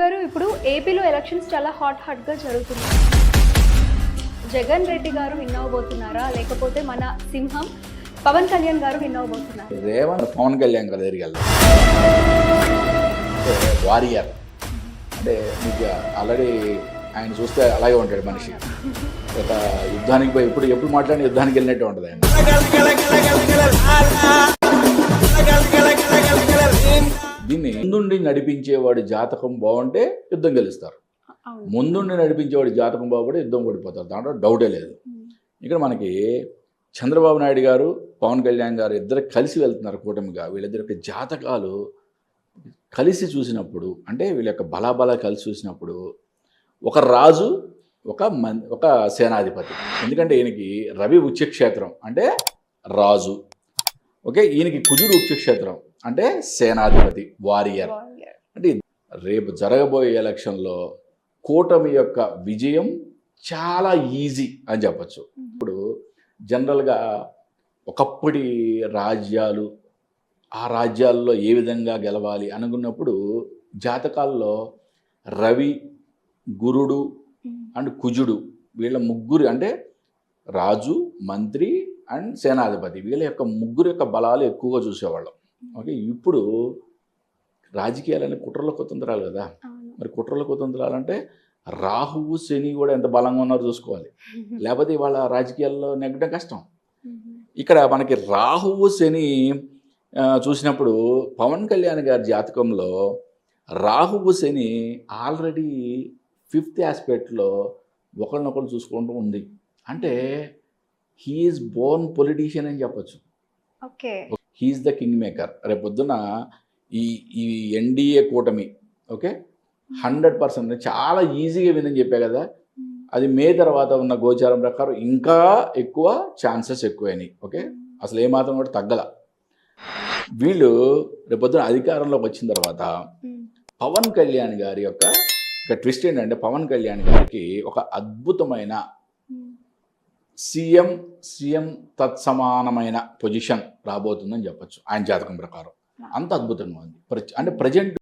గురుగారు ఇప్పుడు ఏపీలో ఎలక్షన్స్ చాలా హాట్గా జరుగుతున్నాయి. జగన్ రెడ్డి గారు విన్ అవబోతున్నారా లేకపోతే మన సింహం పవన్ కళ్యాణ్ గారు విన్ అవబోతున్నారా? రేవంత్ పవన్ కళ్యాణ్ గారి దగ్గరికి వెళ్దాం. వారియర్ అంటే మీకు ఆల్రెడీ ఆయన చూస్తే అలాగే ఉంటాడు మనిషి. ఒక యుద్ధానికి పోయి ఎప్పుడు మాట్లాడిన యుద్ధానికి వెళ్ళినట్టు ఉంటుంది ఆయన. దీన్ని ముందుండి నడిపించేవాడి జాతకం బాగుంటే యుద్ధం గెలుస్తారు, ముందుండి నడిపించేవాడి జాతకం బాగుంటే యుద్ధం ఓడిపోతారు, దాంట్లో డౌటే లేదు. ఇక్కడ మనకి చంద్రబాబు నాయుడు గారు పవన్ కళ్యాణ్ గారు ఇద్దరు కలిసి వెళ్తున్నారు కూటమిగా. వీళ్ళిద్దరికి జాతకాలు కలిసి చూసినప్పుడు అంటే వీళ్ళ యొక్క బలాబలా కలిసి చూసినప్పుడు ఒక రాజు ఒక సేనాధిపతి. ఎందుకంటే ఈయనకి రవి ఉచ్చక్షేత్రం అంటే రాజు, ఓకే, ఈయనకి కుజుడు ఉచ్చక్షేత్రం అంటే సేనాధిపతి వారియర్. అంటే రేపు జరగబోయే ఎలక్షన్లో కూటమి యొక్క విజయం చాలా ఈజీ అని చెప్పచ్చు. ఇప్పుడు జనరల్గా ఒకప్పటి రాజ్యాలు, ఆ రాజ్యాల్లో ఏ విధంగా గెలవాలి అనుకున్నప్పుడు జాతకాల్లో రవి, గురుడు అండ్ కుజుడు వీళ్ళ ముగ్గురు అంటే రాజు, మంత్రి అండ్ సేనాధిపతి వీళ్ళ యొక్క ముగ్గురు యొక్క బలాలు ఎక్కువగా చూసేవాళ్ళం. ఓకే, ఇప్పుడు రాజకీయాలని కుట్రల కుతంత్రాలు కదా. మరి కుట్రల కుతంత్రాలు అంటే రాహువు శని కూడా ఎంత బలంగా ఉన్నారో చూసుకోవాలి, లేకపోతే వాళ్ళ రాజకీయాల్లో నెగ్గడం కష్టం. ఇక్కడ మనకి రాహువు శని చూసినప్పుడు పవన్ కళ్యాణ్ గారి జాతకంలో రాహువు శని ఆల్రెడీ 5th ఆస్పెక్ట్లో ఒకరినొకరు చూసుకుంటూ ఉంది. అంటే హీఈస్ బోర్న్ పొలిటీషియన్ అని చెప్పచ్చు. Okay, he is the king maker. రేపు పొద్దున ఈ ఎన్డీఏ కూటమి ఓకే 100% చాలా ఈజీగా వినని చెప్పా కదా. అది మే తర్వాత ఉన్న గోచారం ప్రకారం ఇంకా ఎక్కువ ఛాన్సెస్ ఎక్కువైనాయి. ఓకే, అసలు ఏమాత్రం కూడా తగ్గల. వీళ్ళు రేపొద్దున అధికారంలోకి వచ్చిన తర్వాత పవన్ కళ్యాణ్ గారి యొక్క ట్విస్ట్ ఏంటంటే పవన్ కళ్యాణ్ గారికి ఒక అద్భుతమైన సీఎం తత్సమానమైన పొజిషన్ రాబోతుందని చెప్పచ్చు ఆయన జాతకం ప్రకారం. అంత అద్భుతంగా ఉంది. అంటే ప్రజెంట్